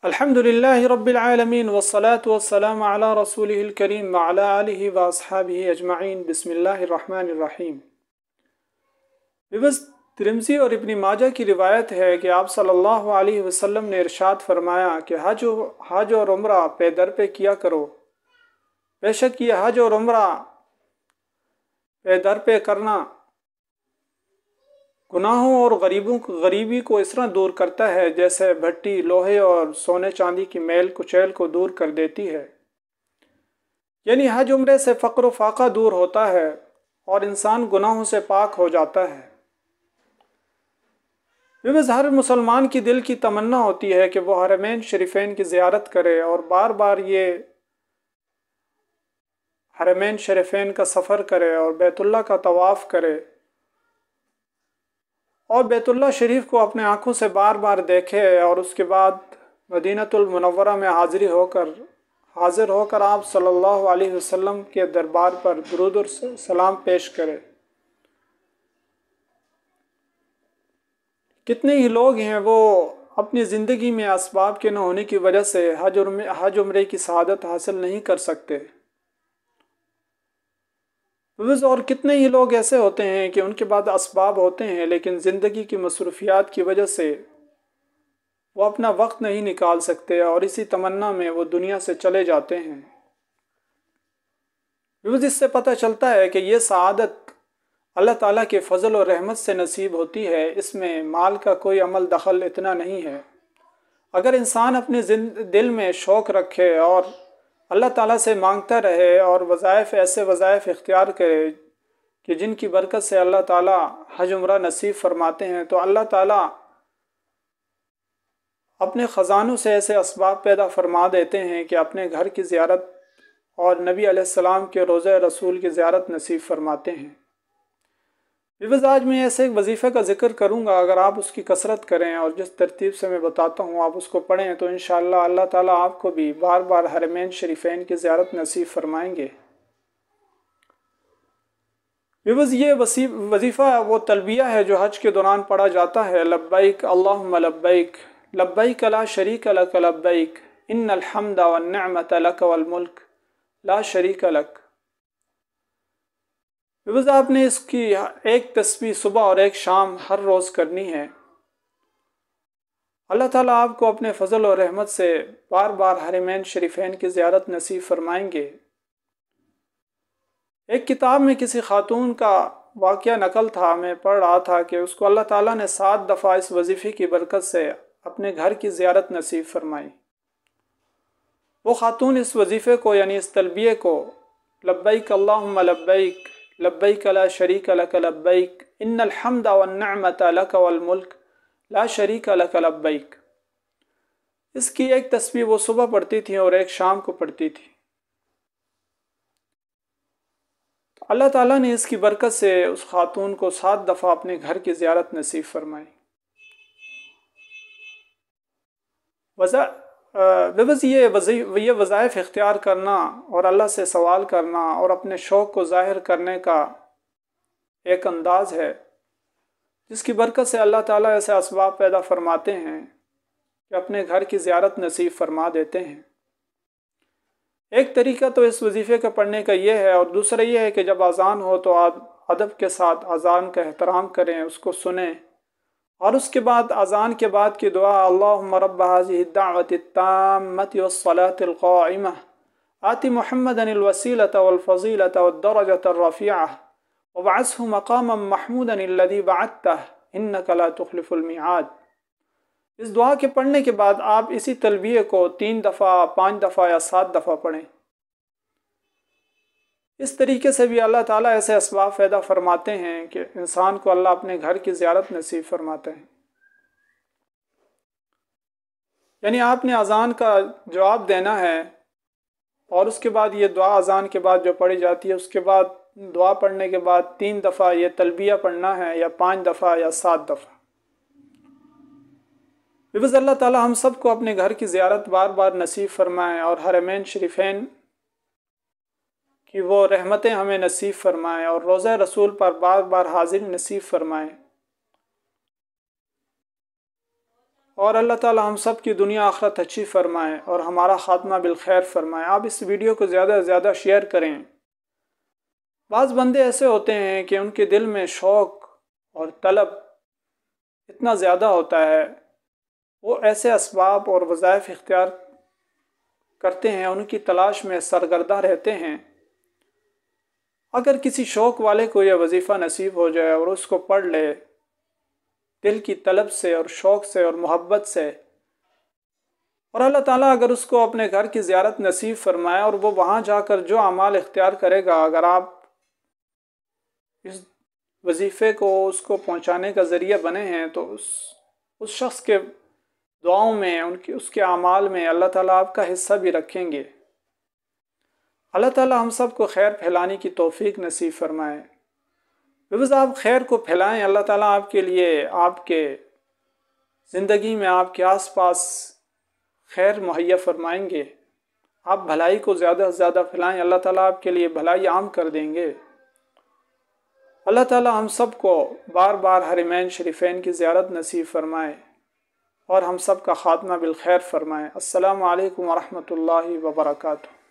الحمد للہ رب العالمین والصلاة والسلام علی رسولہ الکریم وعلی آلہ واصحابہ اجمعین بسم اللہ الرحمن الرحیم۔ ترمذی اور ابن ماجہ کی روایت ہے کہ آپ صلی اللہ علیہ وسلم نے ارشاد فرمایا کہ حج اور عمرہ پے در پہ کیا کرو، بے شک یہ حج اور عمرہ پے در پہ کرنا گناہوں اور غریبی کو اس طرح دور کرتا ہے جیسے بھٹی لوہے اور سونے چاندی کی میل کچیل کو دور کر دیتی ہے۔ یعنی حج عمرے سے فقر و فاقہ دور ہوتا ہے اور انسان گناہوں سے پاک ہو جاتا ہے۔ ہر مسلمان کی دل کی تمنا ہوتی ہے کہ وہ حرمین شریفین کی زیارت کرے اور بار بار یہ حرمین شریفین کا سفر کرے اور بیت اللہ کا طواف کرے اور بیت اللہ شریف کو اپنے آنکھوں سے بار بار دیکھے اور اس کے بعد مدینۃ المنورہ میں حاضر ہو کر آپ صلی اللہ علیہ وسلم کے دربار پر درود اور سلام پیش کرے۔ کتنے ہی لوگ ہیں وہ اپنی زندگی میں اسباب کے نہ ہونے کی وجہ سے حج عمرے کی سعادت حاصل نہیں کر سکتے، اور کتنے ہی لوگ ایسے ہوتے ہیں کہ ان کے بعد اسباب ہوتے ہیں لیکن زندگی کی مصروفیات کی وجہ سے وہ اپنا وقت نہیں نکال سکتے اور اسی تمنا میں وہ دنیا سے چلے جاتے ہیں۔ اس سے پتہ چلتا ہے کہ یہ سعادت اللہ تعالیٰ کے فضل و رحمت سے نصیب ہوتی ہے، اس میں مال کا کوئی عمل دخل اتنا نہیں ہے۔ اگر انسان اپنے دل میں شوق رکھے اور اللہ تعالیٰ سے مانگتا رہے اور ایسے وظائف اختیار کرے کہ جن کی برکت سے اللہ تعالیٰ حج عمرہ نصیب فرماتے ہیں، تو اللہ تعالیٰ اپنے خزانوں سے ایسے اسباب پیدا فرما دیتے ہیں کہ اپنے گھر کی زیارت اور نبی علیہ السلام کے روضہ رسول کی زیارت نصیب فرماتے ہیں۔ آج میں ایسے ایک وظیفے کا ذکر کروں گا، اگر آپ اس کی کثرت کریں اور جس ترتیب سے میں بتاتا ہوں آپ اس کو پڑھیں تو انشاءاللہ اللہ تعالیٰ آپ کو بھی بار بار حرمین شریفین کی زیارت نصیب فرمائیں گے۔ یہ وظیفہ وہ تلبیہ ہے جو حج کے دوران پڑھا جاتا ہے۔ لبیک اللہم لبیک لبیک لا شریک لک لبیک ان الحمد والنعمت لک والملک لا شریک لک۔ آپ نے اس کی ایک تسبیح صبح اور ایک شام ہر روز کرنی ہے۔ اللہ تعالیٰ آپ کو اپنے فضل و رحمت سے بار بار حرمین شریفین کی زیارت نصیب فرمائیں گے۔ ایک کتاب میں کسی خاتون کا واقعہ نقل تھا، میں پڑھ رہا تھا کہ اس کو اللہ تعالیٰ نے 7 دفعہ اس وظیفے کی برکت سے اپنے گھر کی زیارت نصیب فرمائی۔ وہ خاتون اس وظیفے کو یعنی اس تلبیہ کو لبیک اللہم لبیک لبیک لا شریک لک لبیک ان الحمد والنعمت لک والملک لا شریک لک لبیک، اس کی ایک تسبیح وہ صبح پڑھتی تھی اور ایک شام کو پڑھتی تھی۔ اللہ تعالیٰ نے اس کی برکت سے اس خاتون کو 7 دفعہ اپنے گھر کی زیارت نصیب فرمائی۔ یہ وظائف اختیار کرنا اور اللہ سے سوال کرنا اور اپنے شوق کو ظاہر کرنے کا ایک انداز ہے جس کی برکت سے اللہ تعالیٰ ایسے اسباب پیدا فرماتے ہیں کہ اپنے گھر کی زیارت نصیب فرما دیتے ہیں۔ ایک طریقہ تو اس وظیفے کا پڑھنے کا یہ ہے، اور دوسرا یہ ہے کہ جب اذان ہو تو آپ ادب کے ساتھ اذان کا احترام کریں، اس کو سنیں، اور اس کے بعد اذان کے بعد کی دعا اللہم رب هذه الدعوة التامة والصلاة القائمة آت محمدا الوسیلة والفضیلة والدرجة الرفیعة وابعثه مقاما محمودا الذي بعثته انك لا تخلف الميعاد، اس دعا کے پڑھنے کے بعد آپ اسی تلبیہ کو 3 دفعہ 5 دفعہ یا 7 دفعہ پڑھیں۔ اس طریقے سے بھی اللہ تعالیٰ ایسے اسباب پیدا فرماتے ہیں کہ انسان کو اللہ اپنے گھر کی زیارت نصیب فرماتے ہیں۔ یعنی آپ نے اذان کا جواب دینا ہے اور اس کے بعد یہ دعا اذان کے بعد جو پڑھی جاتی ہے، اس کے بعد دعا پڑھنے کے بعد 3 دفعہ یہ تلبیہ پڑھنا ہے یا 5 دفعہ یا 7 دفعہ۔ اللہ تعالیٰ ہم سب کو اپنے گھر کی زیارت بار بار نصیب فرمائیں اور حرمین شریفین کہ وہ رحمتیں ہمیں نصیب فرمائیں اور روضہ رسول پر بار بار حاضر نصیب فرمائیں۔ اور اللہ تعالی ہم سب کی دنیا آخرت اچھی فرمائے اور ہمارا خاتمہ بالخیر فرمائے۔ آپ اس ویڈیو کو زیادہ سے زیادہ شیئر کریں۔ بعض بندے ایسے ہوتے ہیں کہ ان کے دل میں شوق اور طلب اتنا زیادہ ہوتا ہے، وہ ایسے اسباب اور وظائف اختیار کرتے ہیں، ان کی تلاش میں سرگردہ رہتے ہیں۔ اگر کسی شوق والے کو یہ وظیفہ نصیب ہو جائے اور اس کو پڑھ لے دل کی طلب سے اور شوق سے اور محبت سے، اور اللہ تعالیٰ اگر اس کو اپنے گھر کی زیارت نصیب فرمائے اور وہ وہاں جا کر جو اعمال اختیار کرے گا، اگر آپ اس وظیفے کو اس کو پہنچانے کا ذریعہ بنے ہیں تو اس شخص کے دعاؤں میں، اس کے اعمال میں اللہ تعالیٰ آپ کا حصہ بھی رکھیں گے۔ اللہ تعالیٰ ہم سب کو خیر پھیلانے کی توفیق نصیب فرمائے۔ بس آپ خیر کو پھیلائیں، اللہ تعالیٰ آپ کے لیے، آپ کے زندگی میں، آپ کے آس پاس خیر مہیا فرمائیں گے۔ آپ بھلائی کو زیادہ سے زیادہ پھیلائیں، اللہ تعالیٰ آپ کے لیے بھلائی عام کر دیں گے۔ اللہ تعالیٰ ہم سب کو بار بار حرمین شریفین کی زیارت نصیب فرمائے اور ہم سب کا خاتمہ بالخیر فرمائے۔ السلام علیکم ورحمۃ اللہ وبرکاتہ۔